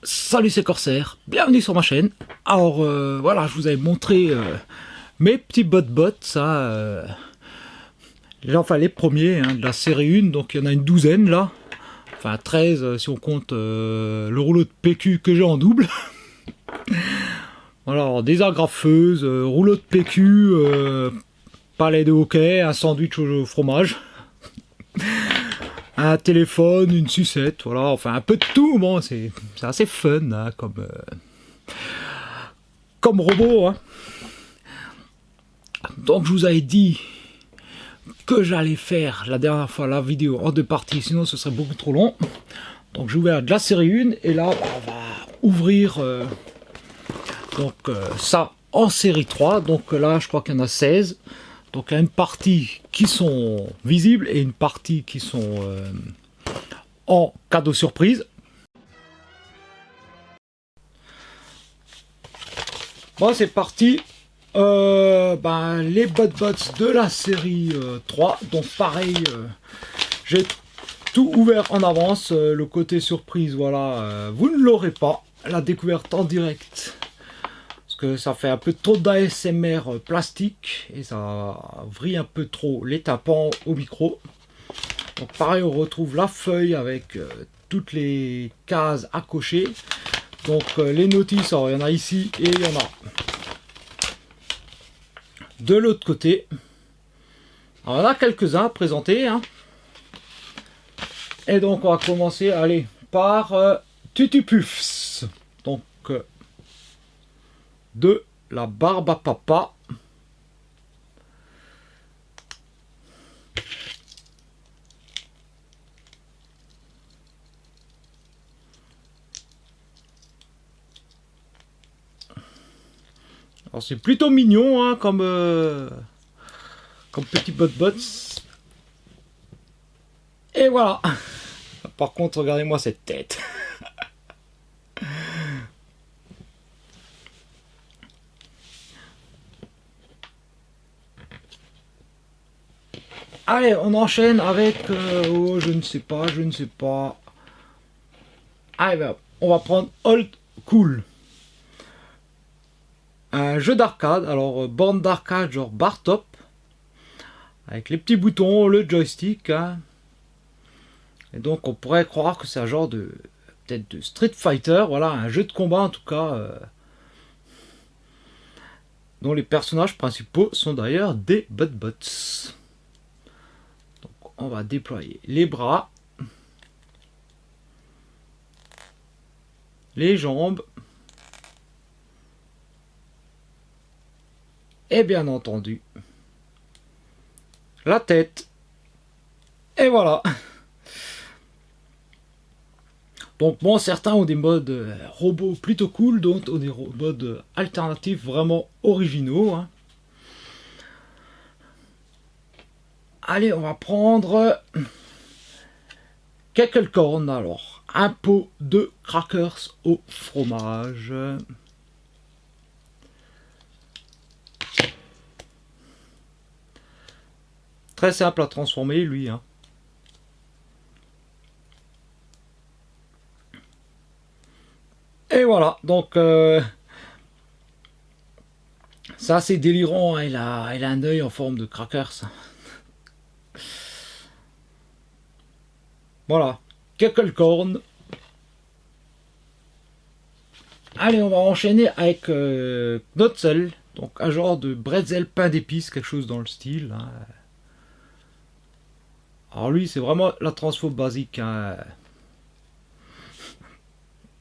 Salut, c'est Corsair, bienvenue sur ma chaîne. Alors voilà, je vous avais montré mes petits bots, ça, enfin les premiers de la série 1, donc il y en a une douzaine là, enfin 13 si on compte le rouleau de PQ que j'ai en double. Voilà, alors, des agrafeuses, rouleau de PQ, palais de hockey, un sandwich au fromage, un téléphone, une sucette, voilà, enfin un peu de tout. Bon, c'est assez fun hein, comme robot. Hein. Donc je vous avais dit que j'allais faire la dernière fois la vidéo en deux parties, sinon ce serait beaucoup trop long. Donc j'ai ouvert de la série 1 et là on va ouvrir ça en série 3. Donc là je crois qu'il y en a 16. Donc il y a une partie qui sont visibles et une partie qui sont en cadeau surprise. Bon, c'est parti. Les bots de la série 3. Donc pareil, j'ai tout ouvert en avance. Le côté surprise, voilà, vous ne l'aurez pas. La découverte en direct. Parce que ça fait un peu trop d'ASMR plastique. Et ça vrille un peu trop les tympans au micro. Donc pareil, on retrouve la feuille avec toutes les cases à cocher. Donc les notices, alors, il y en a ici et il y en a de l'autre côté. Alors, on a quelques-uns à présenter. Hein. Et donc on va commencer, allez, par Tutupufs. Donc de la barbe à papa. Alors c'est plutôt mignon hein, comme petit bots. Et voilà. Par contre, regardez-moi cette tête. Allez, on enchaîne avec oh, je ne sais pas. Allez, ben, on va prendre Old Cool. Un jeu d'arcade, alors borne d'arcade genre bar top, avec les petits boutons, le joystick. Hein. Et donc on pourrait croire que c'est un genre de peut-être de Street Fighter, voilà, un jeu de combat en tout cas, dont les personnages principaux sont d'ailleurs des bots. Donc on va déployer les bras, les jambes, et bien entendu la tête. Et voilà. Donc bon, certains ont des modes robots plutôt cool, d'autres ont des modes alternatifs vraiment originaux. Hein. Allez, on va prendre quelques cornes. Alors, un pot de crackers au fromage. Très simple à transformer, lui. Hein. Et voilà, donc ça c'est délirant, hein. Il a un œil en forme de crackers. Voilà, quelques cornes. Allez, on va enchaîner avec Knotzel, donc un genre de bretzel pain d'épices, quelque chose dans le style. Hein. Alors lui, c'est vraiment la transfo basique. Hein.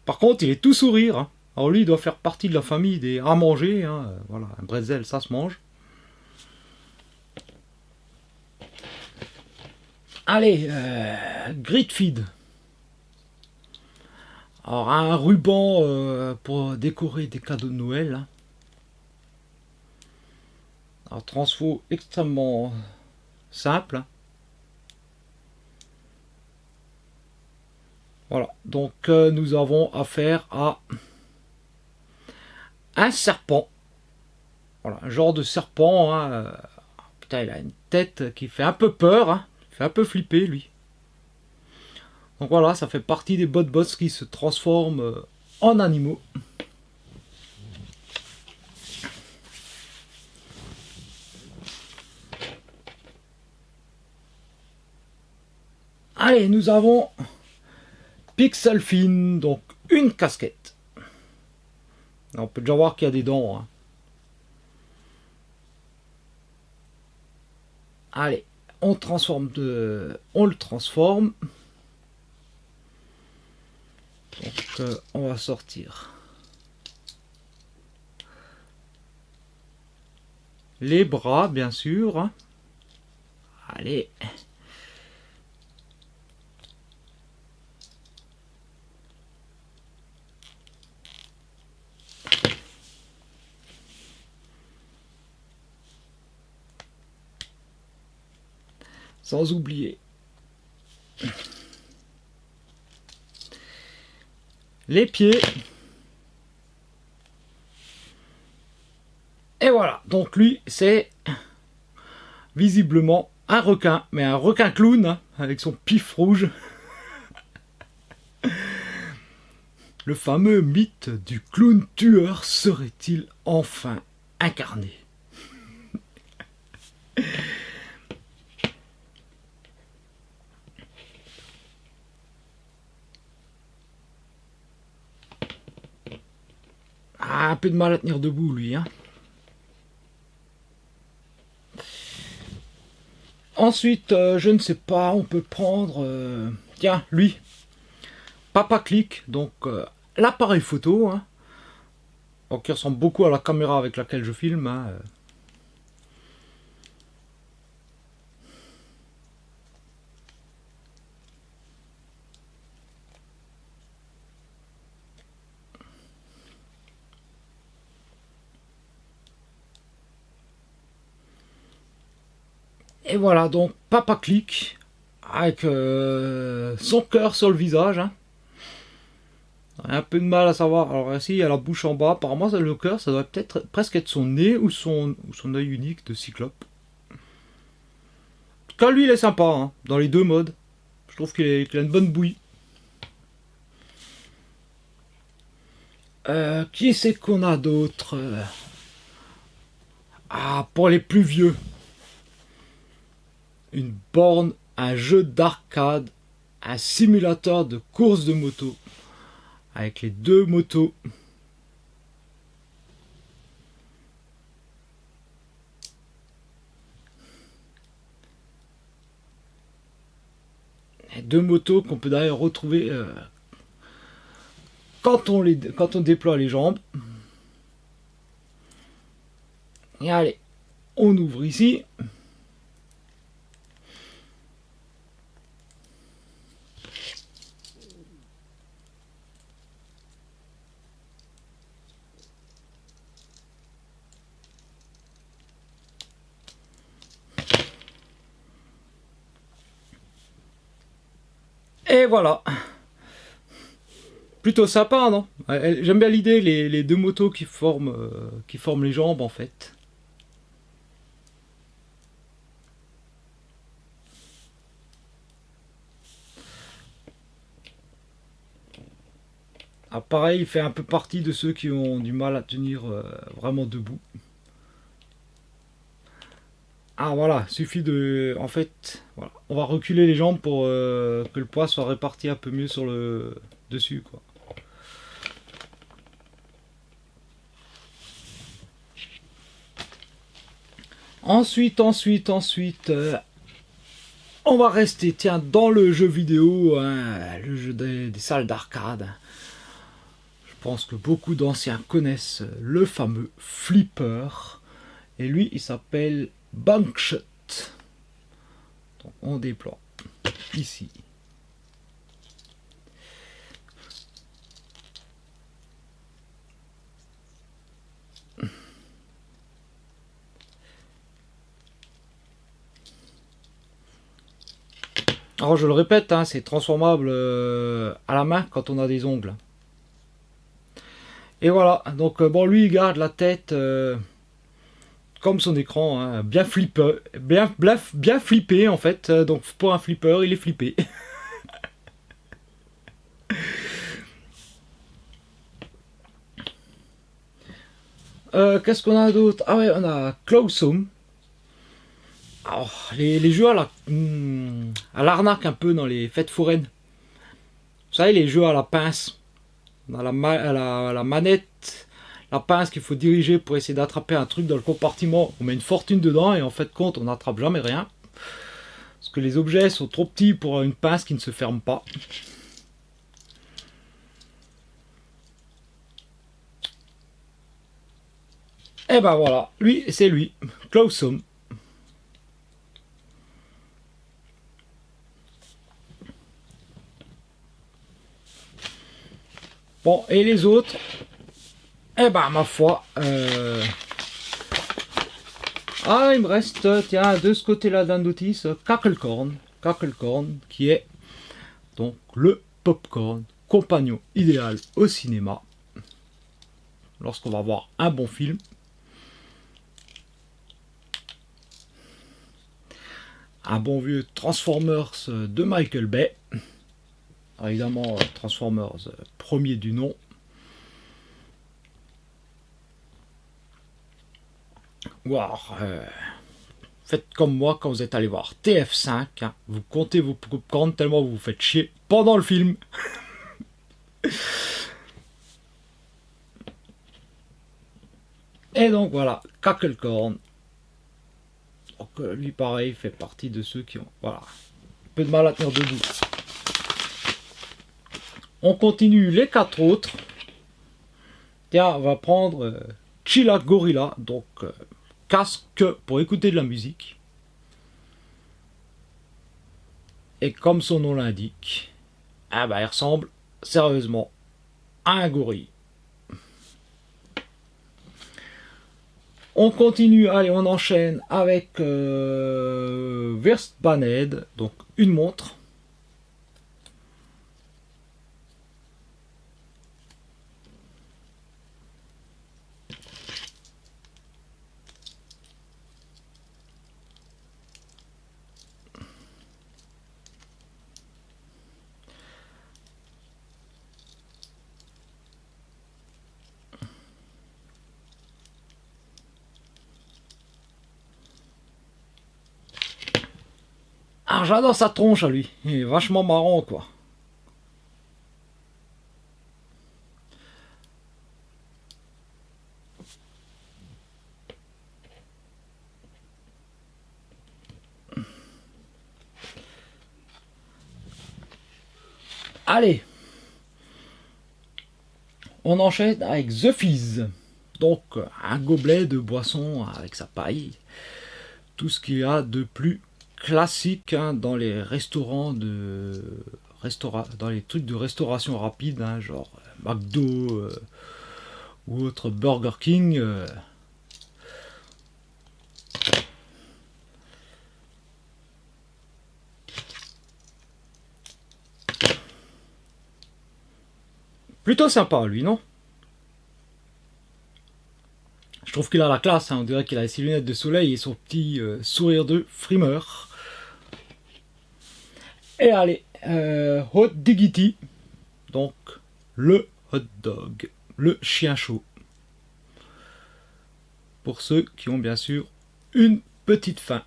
Par contre, il est tout sourire. Hein. Alors lui, il doit faire partie de la famille des à manger. Hein. Voilà, un bretzel, ça se mange. Allez, Grid Feed. Alors un ruban pour décorer des cadeaux de Noël. Hein. Alors transfo extrêmement simple. Hein. Voilà, donc nous avons affaire à un serpent. Voilà, un genre de serpent. Hein. Putain, il a une tête qui fait un peu peur. Hein. Il fait un peu flipper, lui. Donc voilà, ça fait partie des bots qui se transforment en animaux. Allez, nous avons Pixelfin, donc une casquette. On peut déjà voir qu'il y a des dents. Hein. Allez, on le transforme. Donc, on va sortir les bras, bien sûr. Hein. Allez. Sans oublier les pieds. Et voilà, donc lui c'est visiblement un requin, mais un requin clown, hein, avec son pif rouge. Le fameux mythe du clown tueur serait-il enfin incarné? Ah, un peu de mal à tenir debout lui, hein. Ensuite, je ne sais pas, on peut prendre... tiens, lui. Papa Click, donc l'appareil photo, hein, donc, qui ressemble beaucoup à la caméra avec laquelle je filme. Hein. Et voilà, donc Papa Click, avec son cœur sur le visage. Hein. Un peu de mal à savoir. Alors ici, il y a la bouche en bas. Apparemment, le cœur, ça doit peut-être presque être son nez ou son œil unique de Cyclope. En tout cas, lui, il est sympa, hein, dans les deux modes. Je trouve qu'il a une bonne bouille. Qui c'est qu'on a d'autres? Ah, pour les plus vieux. Une borne, un jeu d'arcade, un simulateur de course de moto. Avec les deux motos. Les deux motos qu'on peut d'ailleurs retrouver quand on déploie les jambes. Et allez, on ouvre ici. Et voilà. Plutôt sympa, non? J'aime bien l'idée, les deux motos qui forment les jambes, en fait. Ah, pareil, il fait un peu partie de ceux qui ont du mal à tenir vraiment debout. Ah voilà, suffit de... En fait, voilà. On va reculer les jambes pour que le poids soit réparti un peu mieux sur le dessus, quoi. Ensuite, on va rester, tiens, dans le jeu vidéo, hein, le jeu des salles d'arcade. Je pense que beaucoup d'anciens connaissent le fameux Flipper. Et lui, il s'appelle Bankshot. Donc, on déploie ici. Alors je le répète, hein, c'est transformable à la main quand on a des ongles. Et voilà, donc bon, lui il garde la tête comme son écran, hein, bien flippé en fait. Donc pour un flipper, il est flippé. Qu'est-ce qu'on a d'autre? Ah ouais, on a Close Home. Alors, les jeux à l'arnaque un peu dans les fêtes foraines. Vous savez, les jeux à la pince. Dans la manette, la pince qu'il faut diriger pour essayer d'attraper un truc dans le compartiment. On met une fortune dedans et en fait compte, on n'attrape jamais rien. Parce que les objets sont trop petits pour une pince qui ne se ferme pas. Et ben voilà, lui, c'est lui. Close Home. Bon, et les autres, eh ben, ma foi, ah, il me reste, tiens, de ce côté-là d'un notice, Cacklecorn, qui est donc le popcorn compagnon idéal au cinéma, lorsqu'on va voir un bon film. Un bon vieux Transformers de Michael Bay. Évidemment, Transformers premier du nom. Wow, faites comme moi quand vous êtes allé voir TF5. Hein, vous comptez vos popcorn tellement vous vous faites chier pendant le film. Et donc voilà, Cacklecorn. Donc lui pareil fait partie de ceux qui ont voilà, un peu de mal à tenir debout. On continue les 4 autres. Tiens, on va prendre Chilla Gorilla, donc casque pour écouter de la musique. Et comme son nom l'indique, ah bah, il ressemble sérieusement à un gorille. On continue, allez, on enchaîne avec Wristband, donc une montre. Ah, j'adore sa tronche à lui, il est vachement marrant quoi. Allez, on enchaîne avec The Fizz, donc un gobelet de boisson avec sa paille, tout ce qu'il y a de plus classique hein, dans les restaurants dans les trucs de restauration rapide, hein, genre McDo ou autre Burger King. Plutôt sympa lui, non? Je trouve qu'il a la classe, hein, on dirait qu'il a ses lunettes de soleil et son petit sourire de frimeur. Et allez, Hot Diggity, donc le hot dog, le chien chaud. Pour ceux qui ont bien sûr une petite faim.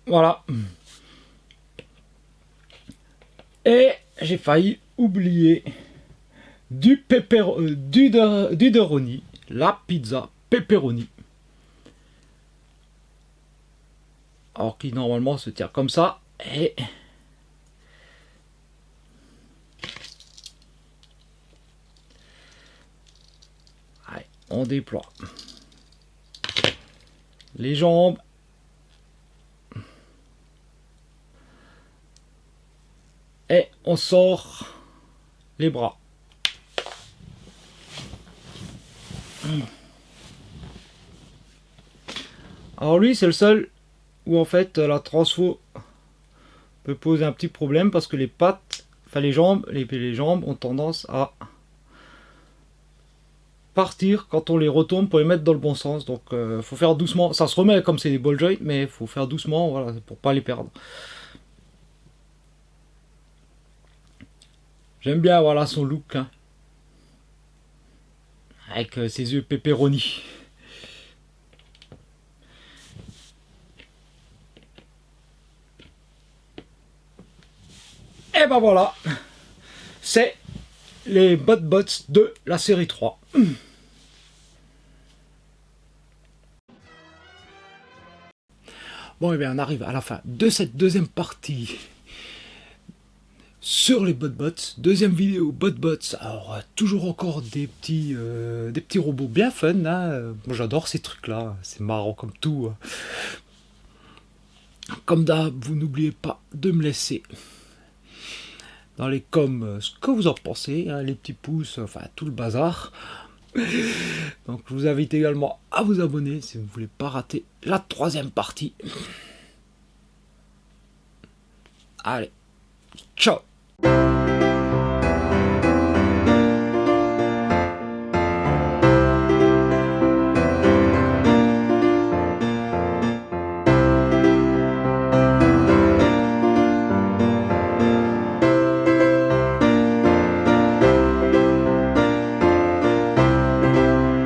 Voilà. Et j'ai failli oublier du Duderoni, la pizza pepperoni. Alors qui normalement se tient comme ça. Et allez, on déploie les jambes. Et on sort les bras. Alors lui c'est le seul où en fait la transfo peut poser un petit problème parce que les pattes, enfin les jambes ont tendance à partir quand on les retourne pour les mettre dans le bon sens. Donc faut faire doucement. Ça se remet comme c'est des ball joints, mais faut faire doucement, voilà, pour pas les perdre. J'aime bien, voilà, son look, hein. Avec ses yeux pepperoni. Et ben voilà, c'est les BotBots de la série 3. Bon, et bien on arrive à la fin de cette deuxième partie sur les BotBots. Deuxième vidéo BotBots. Alors, toujours encore des petits robots bien fun, hein. Moi j'adore ces trucs-là, c'est marrant comme tout. Comme d'hab, vous n'oubliez pas de me laisser dans les coms ce que vous en pensez, hein, les petits pouces, enfin tout le bazar. Donc je vous invite également à vous abonner si vous ne voulez pas rater la troisième partie. Allez, ciao.